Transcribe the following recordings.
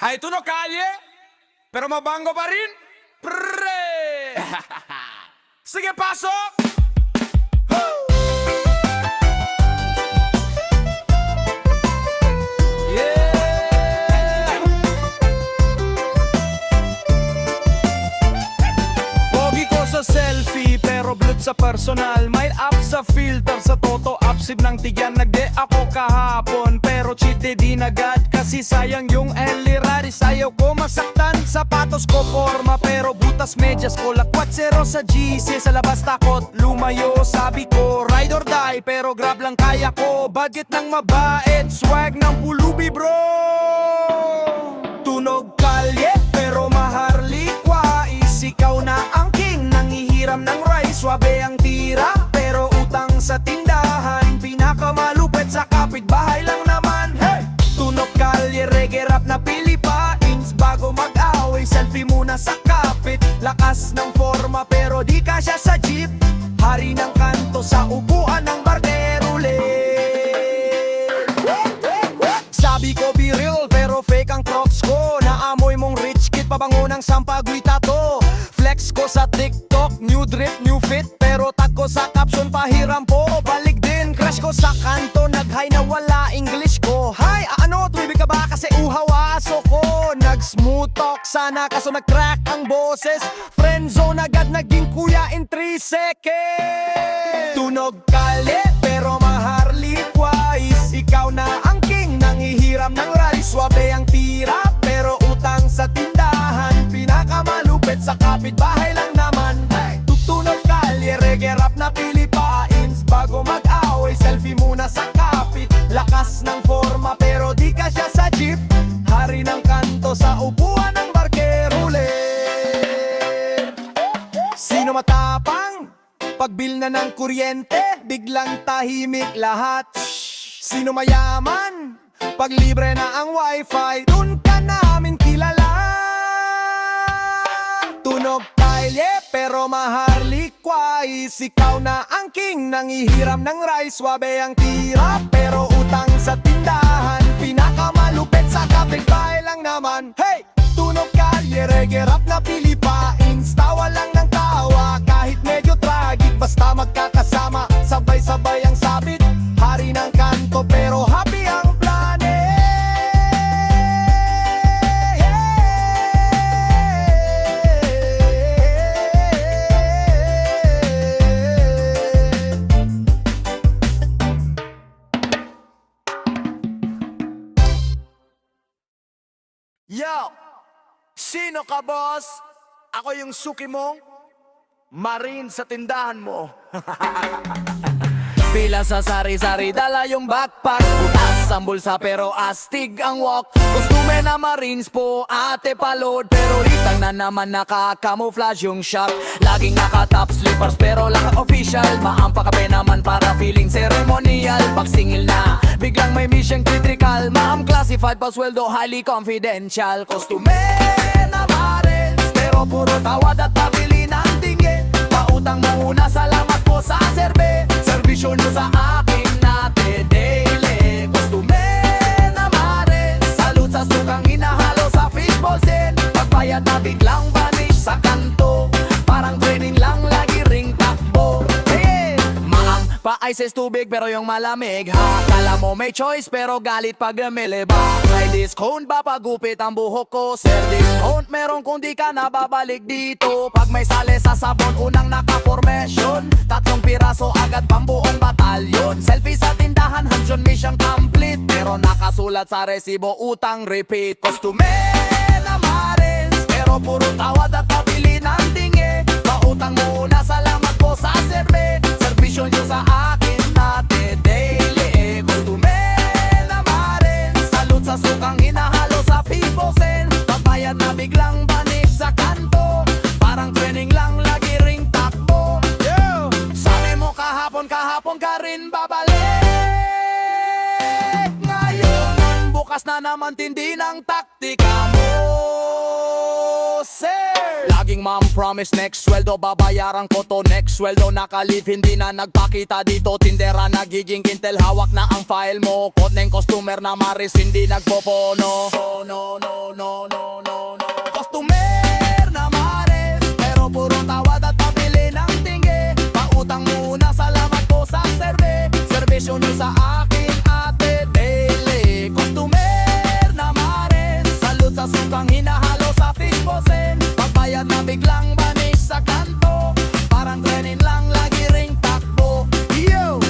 Kahit tunog kalye, pero mabango pa rin. Pre! Sige, pasok! Woo! Yeah! Pogi ko sa selfie, pero blood sa personal. May up sa filter, sa toto upsib ng tigyan. Nagde ako kahapon, pero cheat day di nagad. Kasi sayang yung Eliraris. Ayaw ko masaktan, sapatos ko forma, pero butas medyas ko. Lakwat zero sa GC, sa labas takot lumayo. Sabi ko ride or die, pero grab lang kaya ko. Budget ng mabait, swag ng pulubi bro. Tunog kalye, pero maharli kwais. Ikaw na ang king, nangihiram ng rice. Swabe ang tira, pero utang sa tindahan. Pinakamalupit sa kapitbahay lang naman. Hey! Tunog kalye, reggae rap na Philippines. Bago mag-away, selfie muna sa kapit. Lakas ng forma, pero di kasya sa jeep. Hari ng kanto sa upuan ng barkerulit. Sabi ko be real, pero fake ang crocs ko. Naamoy mong rich kid, pabango ng sampagui tato. Flex ko sa TikTok, new drip, new fit. Pero tag ko sa caption, pahiram po. Balik din, crush ko sa kanto. Nag-hi na wala English ko. Hi, ano, tumibig ka ba? Kasi uhawaso ko. Nag-smooth talk sana, kaso nag-crack ang boses. Friendzone agad, naging kuya in 3 seconds. Tunog kalye, pero maharli kwais. Ikaw na ang king, nangihiram ng rice. Swabe ang tira, pero utang sa tindahan. Pinakamalupit sa kapitbahay lang naman. Tutunog kalye, reggae rap na Philippines. Bago mag-away, selfie muna sa kapit. Lakas ng forma, pero di kasya sa jeep. Hari ng kanto sa upuan ng barkerulit. Sino matapang? Pagbil na ng kuryente, biglang tahimik lahat. Sino mayaman? Pag libre na ang wifi, dun ka namin kilala. Tunog kalye, pero maharli kwais. Ikaw na ang king, nangihiram ng rice. Swabe ang tira, pero utang sa tindahan. Pinakamalupit sa kapitbahay lang naman. Hey! Tunog kalye, reggae rap na Philippines. Tawa lang ng tawa, kahit medyo tragic. Basta magkakasama, sabay-sabay ang sabit. Hari ng kanto, pero happy ang planet. Yo! Sino ka, boss? Ako yung suki mong Marine sa tindahan mo. Pila sa sari-sari, dala yung backpack. Butas ang bulsa pero astig ang walk. Kostume na Marines po, ate palod. Pero ritang na naman naka-camouflage yung shop. Laging naka-top slippers pero lang official. Maampa kape naman para feeling ceremonial. Pag singil na, biglang may mission critical. Maam classified pa sweldo, highly confidential. Kostume na Marines, pero puro tawad at pabili ng tingin. Pautang muna, salamat po sa serbe. Servisyo nyo sa akin natin daily. Kostume na Marines, salute sa sukang hinahalo sa fishball sin. Pagbayad na biglang vanish sa kanto. Parang training lang, lagi ring takbo. Hey! Maang pa-ices tubig pero yung malamig ha. Kala mo may choice pero galit pag gamili ba. May discount ba pagupit ang buhok ko? Sir, discount meron kung di ka nababalik dito. Pag may sale sa sabon, unang naka-formation. 3 piraso agad pambuong batalyon. Selfie sa tindahan, hansyon mission complete. Pero nakasulat sa resibo, utang repeat. Kostume na Marines, pero puro tawad at pabili ng tingi. Pautang muna, salamat po sa serbe. Servisyo nyo sa akin natin daily. Kostume na Marines, salute sa sukang hinahalo sa people sen. Pagbayad na biglang banik sa kanto. Parang training lang, lagi ring takbo. Yo! Sabi mo kahapon ka rin babalik. Ngayon, bukas na naman tindi ng taktika mo, sir. Laging aking mom promise next sweldo babayaran ko to. Next sweldo nakalive hindi na nagpakita dito. Tindera nagiging intel hawak na ang file mo. Kodneng customer na maris hindi nagpopono. No no no no no no no. Customer na maris pero puro tawad at pabili ng tingge. Pautang muna salamat po sa serve. Servisyo nyo sa akin ate daily. Customer na maris salud sa sukang hinahalo sa fishbosen. Pagbayad na biglang banis sa kanto. Parang trenin lang lagi ring takbo. Yo!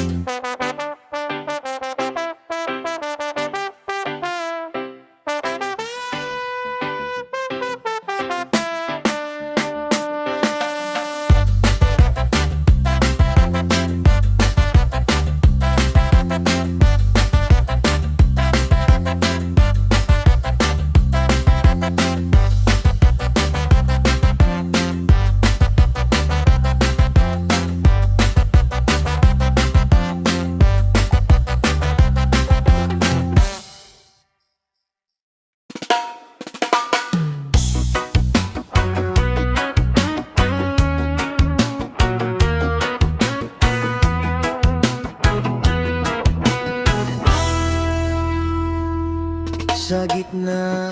Sa gitna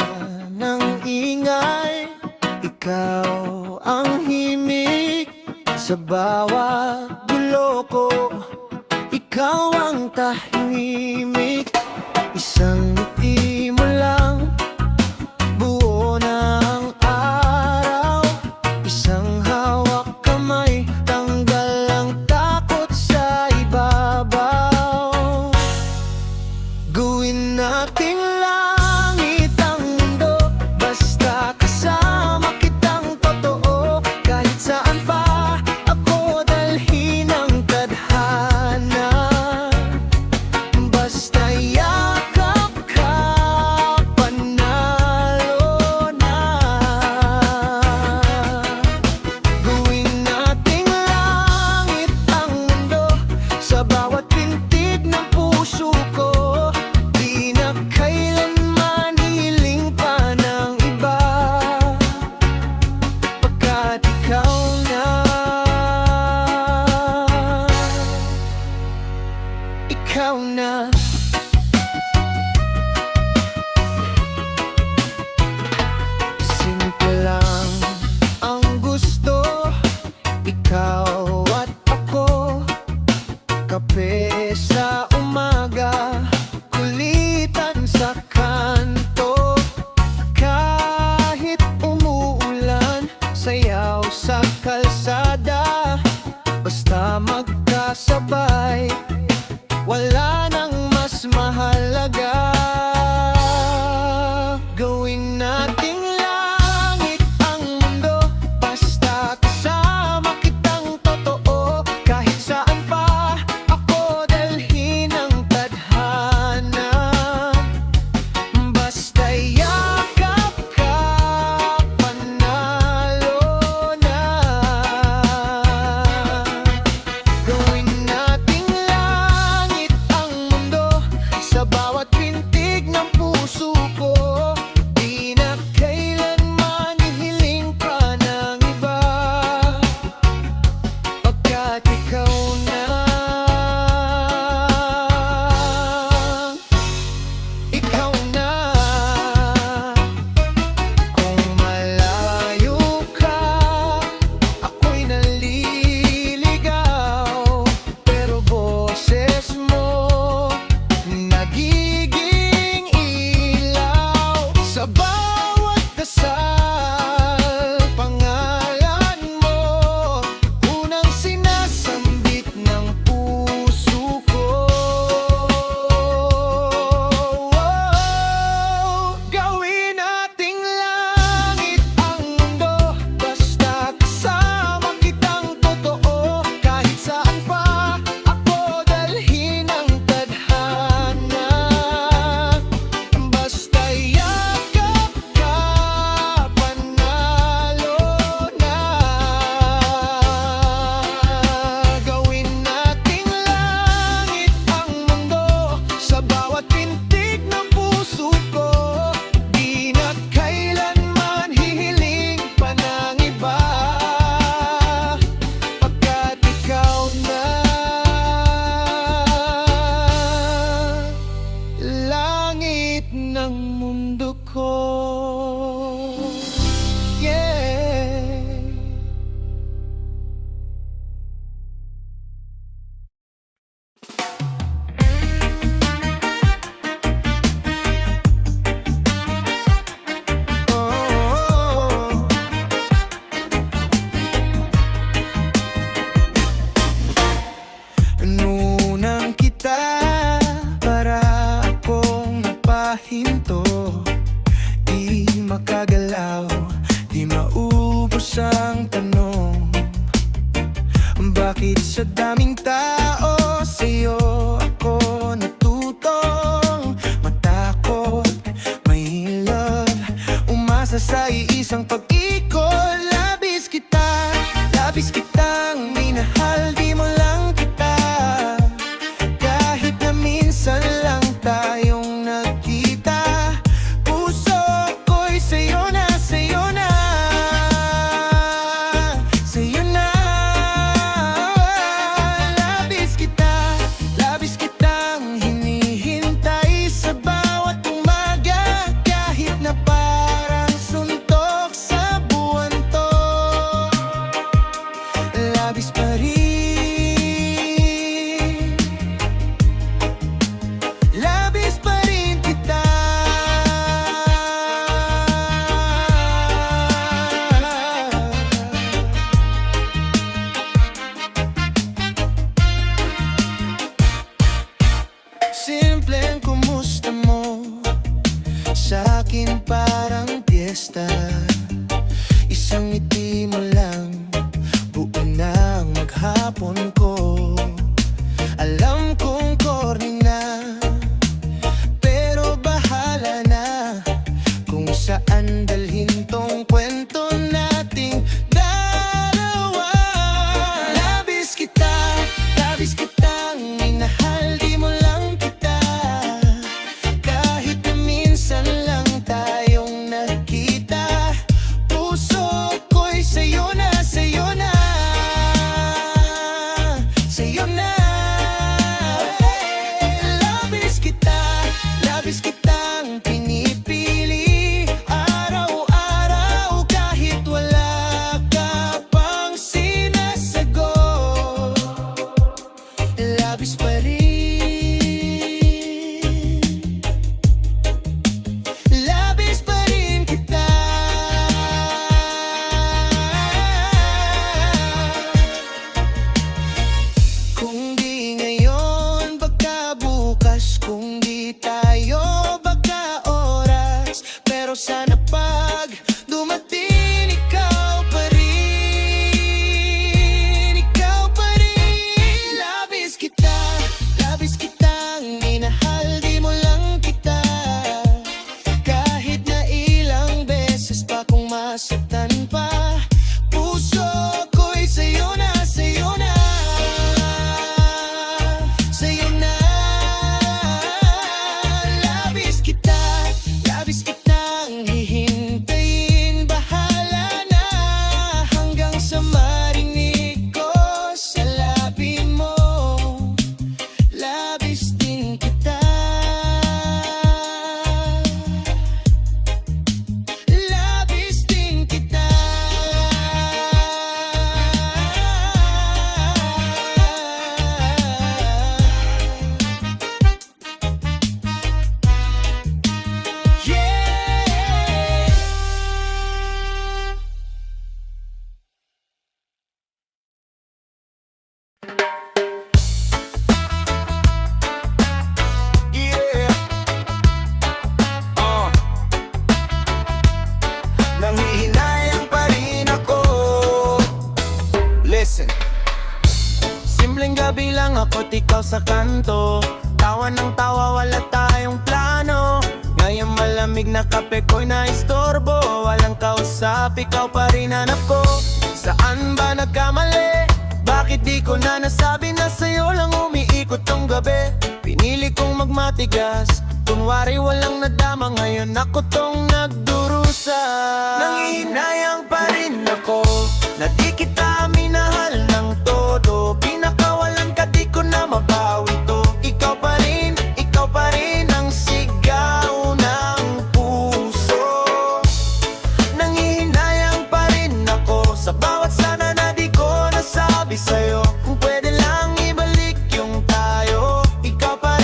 ng ingay, ikaw ang himik. Sa bawat gulo ko, ikaw ang tahimik. Isang ngiti mo lang, buo na ang araw. Isang hawak kamay, tanggal ang takot sa ibabaw. Gawin nating langit ang mundo, basta kasama kitang totoo. Kahit saan pa ako dalhin ang tadhana, basta yakap ka, panalo na. Gawin nating langit ang mundo, sa bawat pintig ng puso ko. Di na kailanman hiling pa ng iba, pagkat ikaw na. Ikaw na. Simple lang ang gusto, ikaw at ako. Kape sa umaga, kulitan sa kanto. Kahit umuulan, sayaw sa kalsada. Basta magkasabay, wala nang mas mahalaga. Gawin nating langit ang mundo, basta kasama kitang totoo. Kahit saan pa ako dalhin ang tadhana, basta yakap ka, panalo na. Gawin nating langit ang mundo, sa bawat pintig ng puso ko. Di na kailanman hihiling pa ng iba, pagkat ikaw na. Ikaw na. Kung malayo ka, ako'y naliligaw. Pero boses mo, nagiging ilaw. Sa bawat dasal, pangalan mo, unang sinasambit ng puso ko. Gawin nating langit ang mundo, basta kasama kitang totoo. Kahit saan pa ako dalhin ang tadhana, basta yakap ka, makagalaw, di maubos ang tanong. Bakit sa daming tao sa'yo ako natutong matakot, may love, umasa sa iisang pag-ikot. Labis kitang minahal, di mo lang kita. Kahit na minsan lang tayong nagkita, puso ko'y sa'yo na, sa'yo na, sa'yo na. Labis kitang hinihintay sa bawat umaga, kahit na parang suntok sa buwan to. Labis pa rin, labis pa rin kita. Simpleng kumusta mo, sa'kin parang piyesta. Isang ngiti mo lang, buo ng maghapon ko. Alam kong corny na, pero bahala na kung saan dalhin tong kwento nating dalawa. Labis kitang minahal, di mo lang kita. Kahit na minsan lang tayong nagkita, puso ko'y sa'yo na, sa'yo na, sa'yo na. Labis kitang pinipili araw-araw, kahit wala ka pang sinasagot. Labis pa rin, labis pa rin kita. Kung di ngayon, baka bukas. Kung di tayo, baka oras. Pero sana pag dumating, ikaw pa rin, ikaw pa rin. Labis kitang minahal, di mo lang kita. Kahit na ilang beses pa kung masaktan pa, puso ko'y sa'yo na, sa'yo na, sa'yo na. Labis kitang hihintayin, bahala na hanggang sa marinig ko sa labi mo. Labis din kita, labis din kita. Nanghihinayang pa rin ako. Listen. Simpleng gabi lang ako't ikaw sa kanto, tawa ng tawa, wala tayong plano. Ngayon malamig na kape ko'y naistorbo, walang kausap, ikaw pa rin hanap ko. Saan ba nagkamali? Bakit di ko na nasabi na sa'yo lang umiikot tong gabi? Pinili kong magmatigas, kunwari walang nadama, ngayon ako tong nagdurusa. Nanghihinayang pa rin ako, na di kita minahal ng todo. Pinakawalan ka, di ko na mabawi to. Ikaw pa rin ang sigaw ng puso. Nanghihinayang pa rin ako, sa bawat sana na di ko nasabi sa'yo. Kung pwede lang ibalik yung tayo. Ikaw pa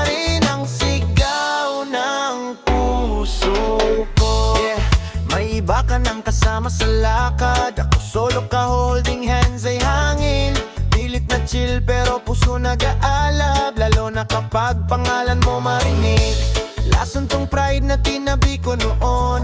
rin ang sigaw ng puso ko. Yeah, may iba ka nang kasama sa lakad, ako solo ka holding hands ay hangin. Pilit na chill pero puso nag-aalab, lalo na kapag pangalan mo marinig. Lason tong pride na tinabi ko noon,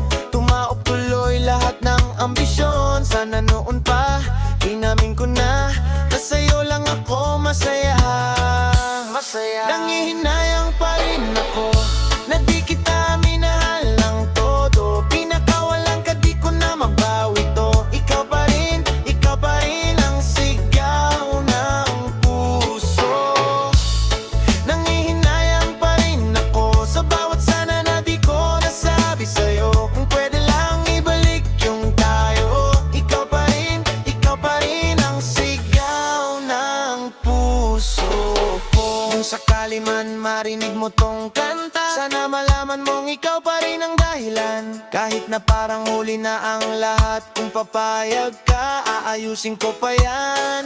mo tong kanta. Sana malaman mong ikaw pa rin ang dahilan. Kahit na parang huli na ang lahat, kung papayag ka, aayusin ko pa yan.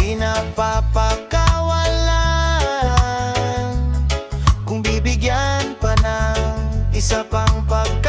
Di na papakawalan, kung bibigyan pa ng isa pang pagkakataon.